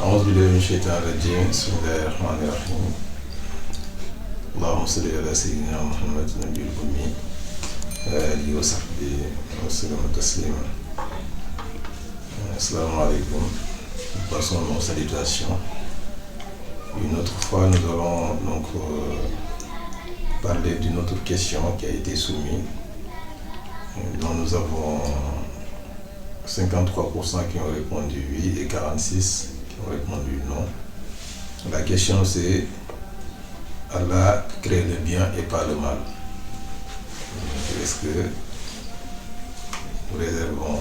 أعوذ بالله من الشيطان الرجيم بسم الله الرحمن الرحيم اللهم صل على سيدنا محمد النبي الأمي وآله وصحبه وسلم تسليما. Assalamu alaikum. Nous passons nos salutations. Une autre fois, nous allons donc parler d'une autre question qui a été soumise, dont nous avons 53% qui ont répondu oui et 46% qui ont répondu non. La question c'est: Allah crée le bien et pas le mal. Est-ce que nous réservons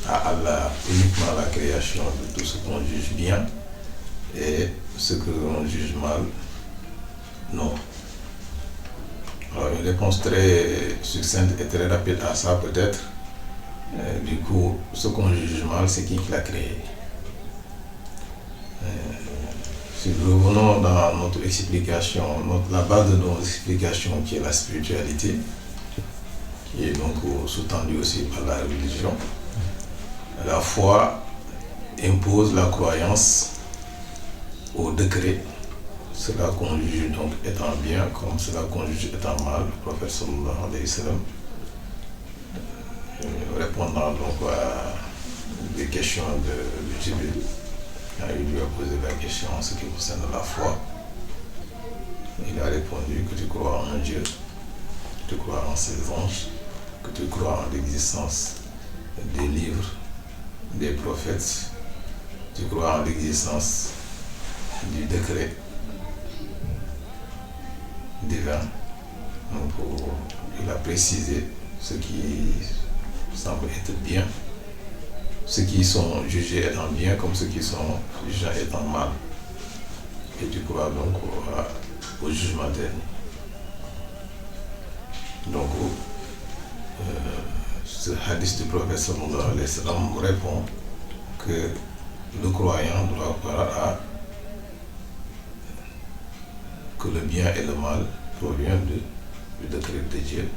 à Allah uniquement la création de tout ce qu'on juge bien et ce que l'on juge mal? Non. Alors une réponse très succincte et très rapide à ça peut-être. Du coup, ce qu'on juge mal, c'est qui l'a créé. Si nous revenons dans notre explication, la base de nos explications qui est la spiritualité, qui est donc sous-tendue aussi par la religion, la foi impose la croyance au décret, cela qu'on juge donc étant bien comme cela qu'on juge étant mal. Le prophète sallallahu alayhi wa sallam, répondant donc à des questions de Jibril, quand il lui a posé la question en ce qui concerne la foi, il a répondu que tu crois en Dieu, que tu crois en ses anges, que tu crois en l'existence des livres, des prophètes, tu crois en l'existence du décret divin. Donc, il a précisé ce qui semble être bien, ceux qui sont jugés étant bien comme ceux qui sont jugés étant mal. Et tu crois donc au jugement dernier. Donc, ce hadith du prophète sallallahu alayhi wa sallam répond que le croyant doit croire que le bien et le mal proviennent du décret de Dieu.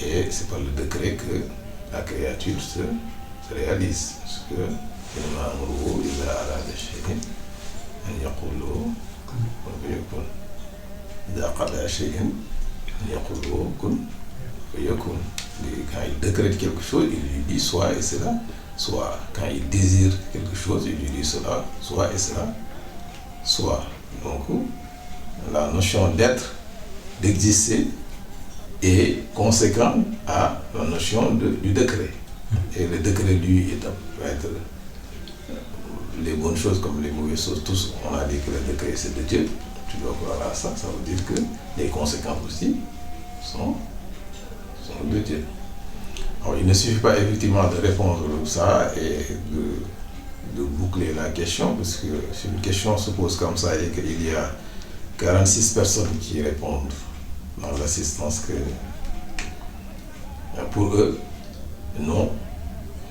Et c'est par le décret que la créature se réalise. Parce que il a à la shay'in an yaqulu kun fayakun. Idha qada shay'an an yaqulu kun fayakun. Quand il décrète quelque chose, il lui dit soit et cela, soit. Quand il désire quelque chose, il lui dit cela, soit et cela, soit. Donc, la notion d'être, d'exister, est conséquente à la notion du décret. Et le décret, lui, peut être les bonnes choses comme les mauvaises choses. Tous, on a dit que le décret, c'est de Dieu. Tu dois croire à ça. Ça veut dire que les conséquences aussi sont de Dieu. Alors, il ne suffit pas effectivement de répondre à ça et de boucler la question, parce que si une question se pose comme ça et qu'il y a 46 personnes qui répondent dans l'assistance, que pour eux, non,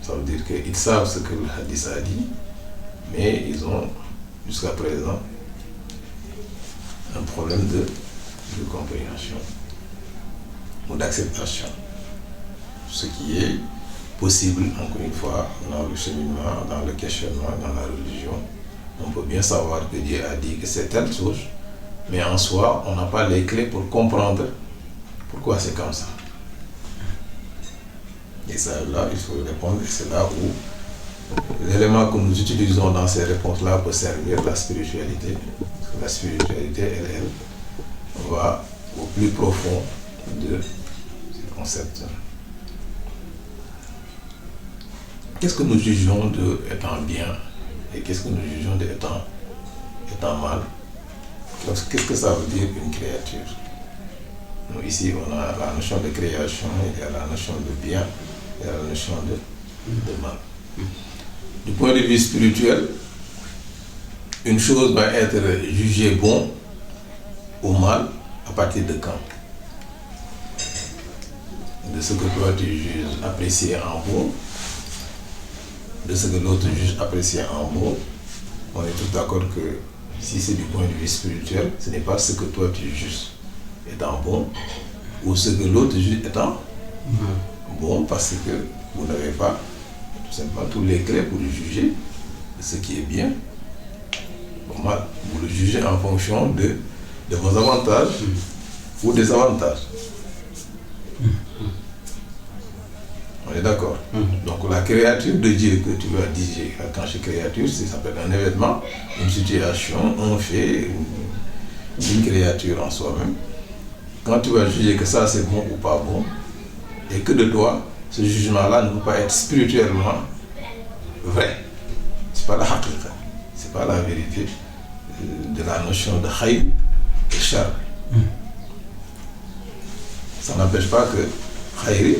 ça veut dire qu'ils savent ce que le hadith a dit, mais ils ont jusqu'à présent un problème de compréhension ou d'acceptation. Ce qui est possible, encore une fois, dans le cheminement, dans le questionnement, dans la religion. On peut bien savoir que Dieu a dit que c'est telle chose, mais en soi, on n'a pas les clés pour comprendre pourquoi c'est comme ça. Et ça, là, il faut répondre, et c'est là où l'élément que nous utilisons dans ces réponses-là peut servir la spiritualité. Parce que la spiritualité, elle va au plus profond de ces concepts. Qu'est-ce que nous jugeons d'étant bien et qu'est-ce que nous jugeons d'étant mal? Qu'est-ce que ça veut dire une créature? Nous, ici, on a la notion de création, il y a la notion de bien, il y a la notion de mal. Du point de vue spirituel, une chose va être jugée bon ou mal à partir de quand? De ce que toi tu juges apprécié en bon, de ce que l'autre juge apprécié en bon. On est tous d'accord que si c'est du point de vue spirituel, ce n'est pas ce que toi tu juges étant bon ou ce que l'autre juge étant bon, parce que vous n'avez pas tout simplement tous les clés pour juger ce qui est bien ou mal. Vous le jugez en fonction de vos avantages ou des avantages. On est d'accord. Donc la créature de Dieu que tu vas dire, quand je créature, ça s'appelle un événement, une situation, un fait, une créature en soi-même. Quand tu vas juger que ça c'est bon ou pas bon, et que de toi, ce jugement-là ne peut pas être spirituellement vrai. C'est pas la haqiqa, c'est pas la vérité de la notion de khayr et shar. Ça n'empêche pas que khayr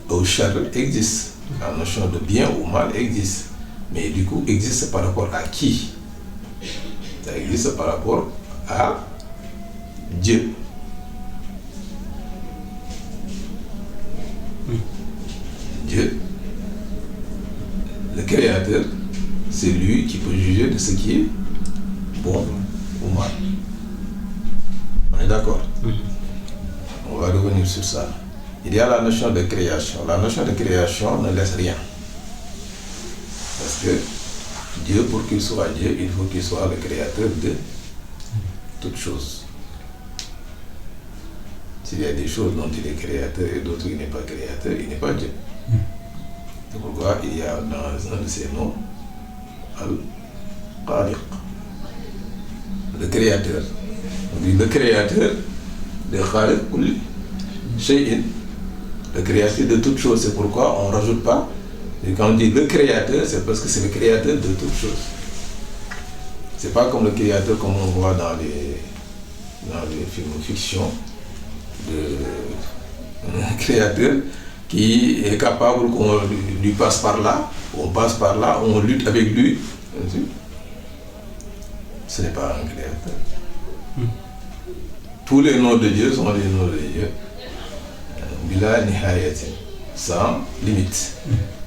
ou shar existe. La notion de bien ou mal existe. Mais du coup, existe par rapport à qui? Ça existe par rapport à Dieu. Dieu, le créateur, c'est lui qui peut juger de ce qui est bon ou mal. On est d'accord? On va revenir sur ça. Il y a la notion de création. La notion de création ne laisse rien. Parce que Dieu, pour qu'il soit Dieu, il faut qu'il soit le créateur de toutes choses. S'il y a des choses dont il est créateur et d'autres il n'est pas créateur, il n'est pas Dieu. C'est pourquoi il y a dans un de ses noms Al-Khaliq, le créateur. On dit le créateur de Khaliq Kulli Shay'in, le créateur de toutes choses. C'est pourquoi on ne rajoute pas. Et quand on dit le créateur, c'est parce que c'est le créateur de toutes choses. C'est pas comme le créateur comme on voit dans les films fiction, un créateur qui est capable qu'on lui passe par là, on passe par là, on lutte avec lui. Ce n'est pas un créateur. Tous les noms de Dieu sont les noms de Dieu. Bila nihayatin, sans limite.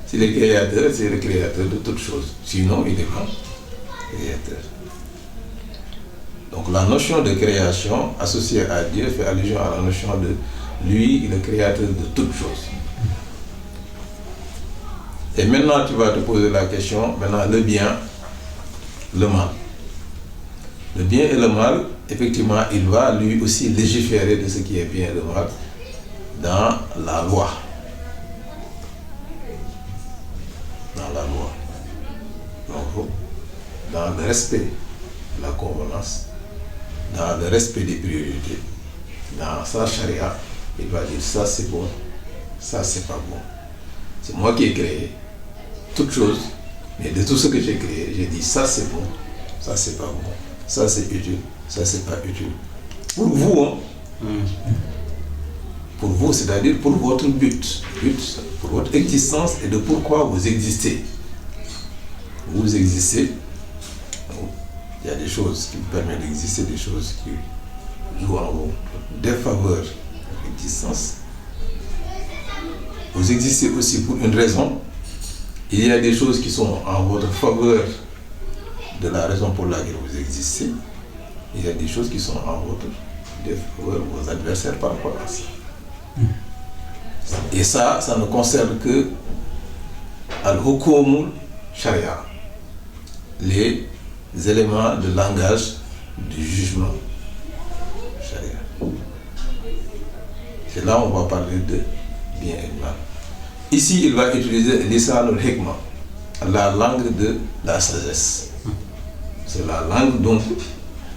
Si le créateur, c'est le créateur de toutes choses. Sinon, il n'est pas créateur. Donc la notion de création associée à Dieu fait allusion à la notion de lui, le créateur de toutes choses. Et maintenant, tu vas te poser la question, maintenant le bien, le mal. Le bien et le mal, effectivement, il va lui aussi légiférer de ce qui est bien et le mal dans la loi. Dans la loi. Donc, dans le respect de la convenance, dans le respect des priorités, dans sa charia, il va dire ça c'est bon, ça c'est pas bon. C'est moi qui ai créé toutes choses, mais de tout ce que j'ai créé, j'ai dit ça c'est bon, ça c'est pas bon, ça c'est utile, ça c'est pas utile. Pour vous, hein? Pour vous, c'est-à-dire pour votre but, pour votre existence et de pourquoi vous existez. Vous existez, il y a des choses qui vous permettent d'exister, des choses qui jouent en vos défaveur de l'existence. Vous existez aussi pour une raison. Il y a des choses qui sont en votre faveur de la raison pour laquelle vous existez. Il y a des choses qui sont en votre défaveur, vos adversaires par rapport à ça. Et ça ne concerne que Al-Hukumul Sharia, les éléments de langage du jugement Sharia. C'est là où on va parler de bien et de mal. Ici, il va utiliser l'Isanul Hikmah, la langue de la sagesse. C'est la langue donc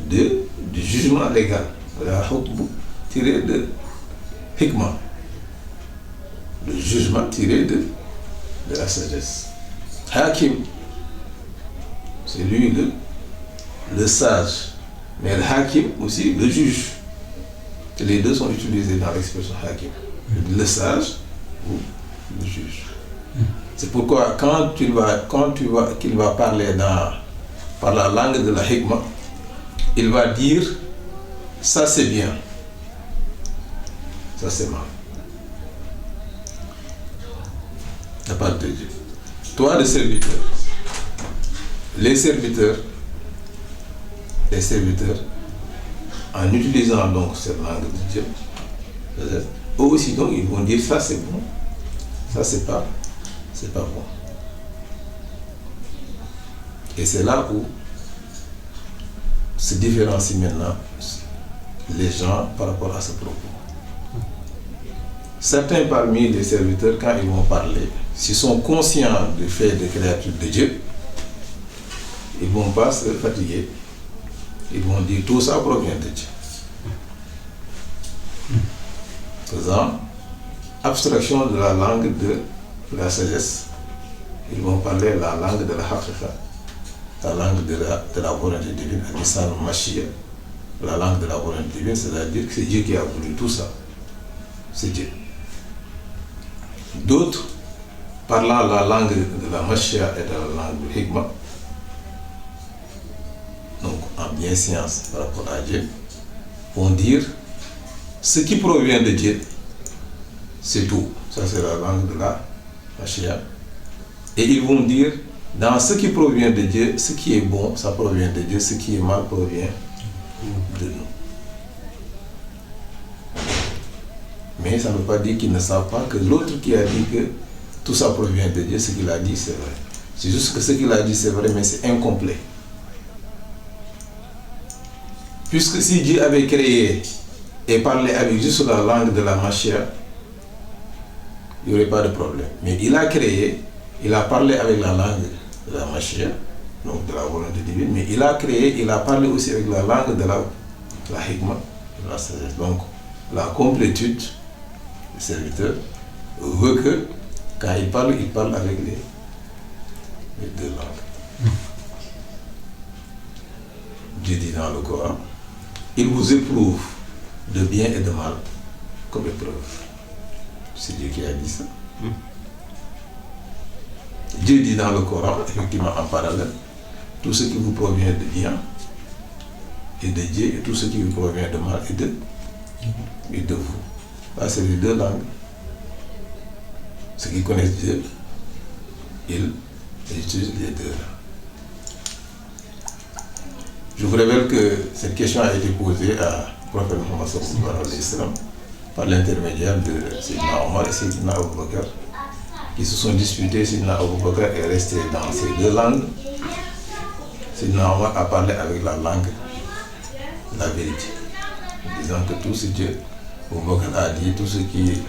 du jugement légal. La hukm tiré de Hikmah. Le jugement tiré de la sagesse. Hakim, c'est lui le sage. Mais le Hakim aussi, le juge. Et les deux sont utilisés dans l'expression Hakim. Le sage ou le juge. C'est pourquoi quand qu'il va parler par la langue de la Hikmah, il va dire ça c'est bien, ça c'est mal. À part de Dieu. Toi le serviteur, les serviteurs, en utilisant donc cette langue de Dieu, eux aussi donc ils vont dire ça c'est bon, ça c'est pas bon. Et c'est là où se différencient maintenant les gens par rapport à ce propos. Certains parmi les serviteurs, quand ils vont parler, s'ils sont conscients du fait de créature de Dieu, ils ne vont pas se fatiguer. Ils vont dire tout ça provient de Dieu. Faisant abstraction de la langue de la sagesse, ils vont parler la langue de la haqiqa, la langue de la volonté divine, la langue de la volonté divine, c'est-à-dire que c'est Dieu qui a voulu tout ça. C'est Dieu. D'autres, parlant la langue de la mashia et de la langue du hikmah, donc en bienscience par rapport à Dieu, vont dire ce qui provient de Dieu, c'est tout. Ça, c'est la langue de la mashia. Et ils vont dire, dans ce qui provient de Dieu, ce qui est bon, ça provient de Dieu, ce qui est mal provient de nous. Mais ça ne veut pas dire qu'ils ne savent pas que l'autre qui a dit que tout ça provient de Dieu, ce qu'il a dit, c'est vrai. C'est juste que ce qu'il a dit, c'est vrai, mais c'est incomplet. Puisque si Dieu avait créé et parlé avec juste la langue de la machia, il n'y aurait pas de problème. Mais il a créé, il a parlé avec la langue de la machia, donc de la volonté divine, mais il a créé, il a parlé aussi avec la langue de la hikmah, de la sagesse. Donc, la complétude du serviteur veut que, quand il parle avec les deux langues. Dieu dit dans le Coran, il vous éprouve de bien et de mal comme épreuve. C'est Dieu qui a dit ça. Dieu dit dans le Coran, effectivement en parallèle, tout ce qui vous provient de bien est de Dieu et tout ce qui vous provient de mal est de vous. Là, c'est les deux langues. Ceux qui connaissent Dieu, ils utilisent les deux langues. Je vous révèle que cette question a été posée à prophète Mohammed sallallahu alayhi wa sallam par l'intermédiaire de Sidna Omar et Sidna Abu Bakr, qui se sont disputés. Sidna Abu Bakr est resté dans ces deux langues. Sidna Omar a parlé avec la langue de la vérité, en disant que tout ce Dieu, Abu Bakr a dit,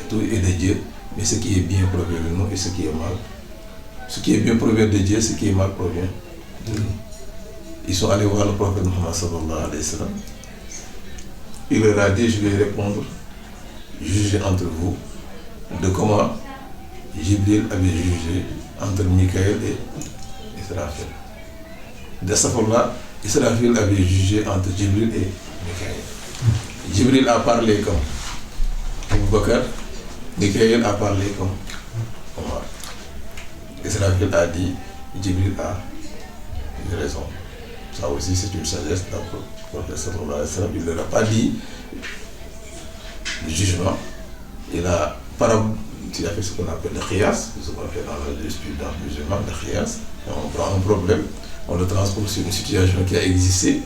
tout est de Dieu, mais ce qui est bien provient de nous et ce qui est mal. Ce qui est bien provient de Dieu, ce qui est mal provient de nous. Ils sont allés voir le prophète Mohammed sallallahu alayhi wa sallam. Il leur a dit, je vais répondre, juger entre vous de comment Jibril avait jugé entre Mikaël et Israfil. De ce fait-là, Israfil avait jugé entre Jibril et Mikaël. Jibril a parlé comme Abu Bakr, Mikaël a parlé comme Omar. Israfil a dit, Jibril a eu raison. Ça aussi, c'est une sagesse d'un prophète sallallahu alayhi wa sallam. Il ne leur a pas dit le jugement. Il a fait ce qu'on appelle le khiyas, ce qu'on fait dans la jurisprudence musulmane, le khiyas. On prend un problème, on le transpose sur une situation qui a existé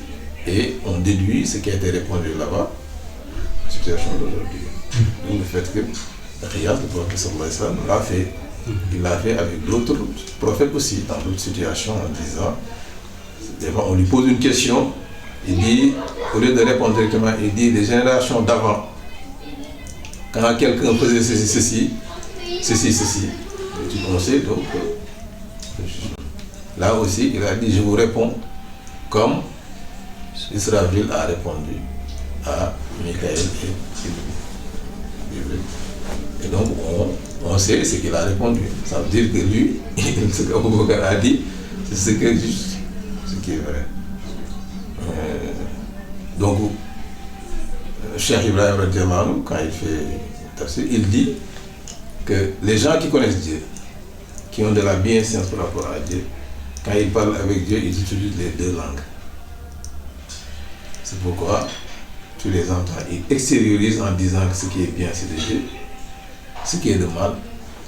et on déduit ce qui a été répondu là-bas, la situation d'aujourd'hui. Donc le fait que le khiyas, le prophète sallallahu alayhi wa sallam, l'a fait. Il l'a fait avec d'autres prophètes aussi, dans d'autres situations, en disant, des fois on lui pose une question, il dit, au lieu de répondre directement, il dit les générations d'avant, quand quelqu'un faisait ceci, tu conseilles donc. Là aussi, il a dit, je vous réponds comme Israfil a répondu à Mikaël et Jibril. Et donc, on sait ce qu'il a répondu. Ça veut dire que lui, ce qu'Abu Bakr a dit, c'est ce qui est vrai. Donc, Cheikh Ibrahim radiallahu anhu, quand il fait tafsir, il dit que les gens qui connaissent Dieu, qui ont de la bienséance par rapport à Dieu, quand ils parlent avec Dieu, ils utilisent les deux langues. C'est pourquoi tu les entends, ils extériorisent en disant que ce qui est bien, c'est de Dieu. Ce qui est de mal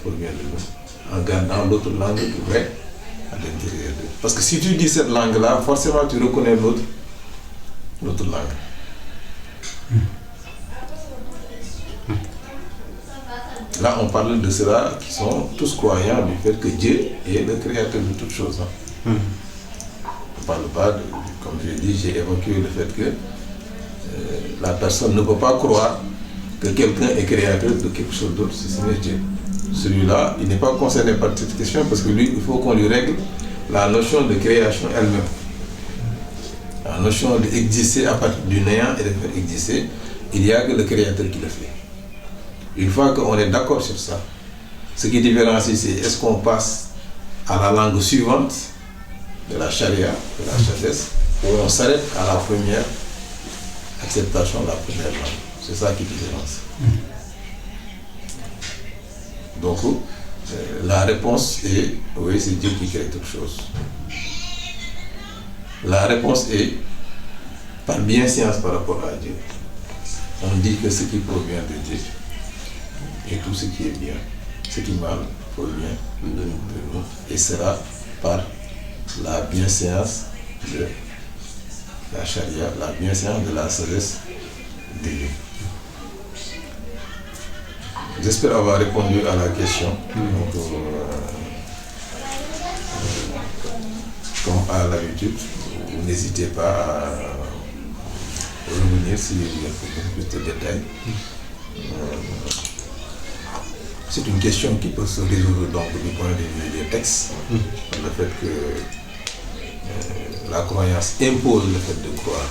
provient de nous, en gardant l'autre langue qui est à l'intérieur d'eux. Parce que si tu dis cette langue-là, forcément tu reconnais l'autre langue. Là, on parle de ceux-là qui sont tous croyants du fait que Dieu est le créateur de toutes choses. On ne parle pas comme comme je l'ai dit, j'ai évoqué le fait que la personne ne peut pas croire que quelqu'un est créateur de quelque chose d'autre si ce n'est Dieu. Celui-là, il n'est pas concerné par cette question parce que lui, il faut qu'on lui règle la notion de création elle-même. La notion d'exister à partir du néant et de faire exister, il n'y a que le créateur qui le fait. Une fois qu'on est d'accord sur ça, ce qui différencie, c'est est-ce qu'on passe à la langue suivante de la charia, de la sagesse, ou on s'arrête à la première acceptation de la première langue. C'est ça qui différencie. Donc, la réponse est, oui, c'est Dieu qui crée toute chose. La réponse est, par bienséance par rapport à Dieu, on dit que ce qui provient de Dieu, et tout ce qui est bien, ce qui mal provient de nous, et sera par la bienséance de la charia, la bienséance de la sagesse de Dieu. J'espère avoir répondu à la question. Donc, comme à l'habitude, vous n'hésitez pas à revenir si il y a plus de détails. C'est une question qui peut se résoudre donc du point de vue des textes. Le fait que la croyance impose le fait de croire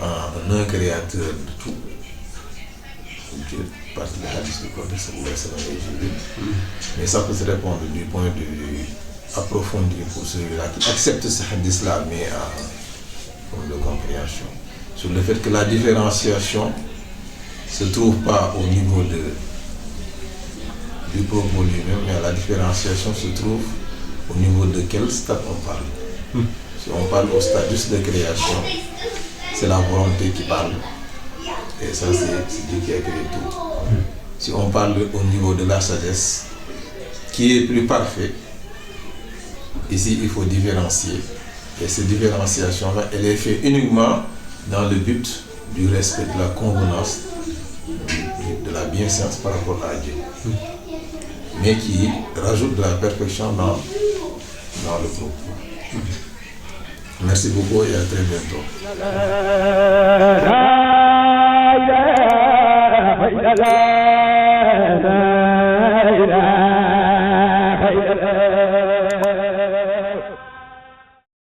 en un créateur de tout. Dieu, parce que le hadith du prophète sallallahu alayhi wa sallam. Mais ça peut se répondre du point de vue approfondi pour celui-là qui accepte ce hadith-là, mais en forme de compréhension. Sur le fait que la différenciation ne se trouve pas au niveau du propos lui-même, mais la différenciation se trouve au niveau de quel stade on parle. Si on parle au stade de création, c'est la volonté qui parle. Et ça, c'est Dieu qui a créé tout. Si on parle au niveau de la sagesse, qui est plus parfait, ici, il faut différencier. Et cette différenciation-là, elle est faite uniquement dans le but du respect, de la convenance, de la bienséance par rapport à Dieu. Mais qui rajoute de la perfection dans le propos. Merci beaucoup et à très bientôt. La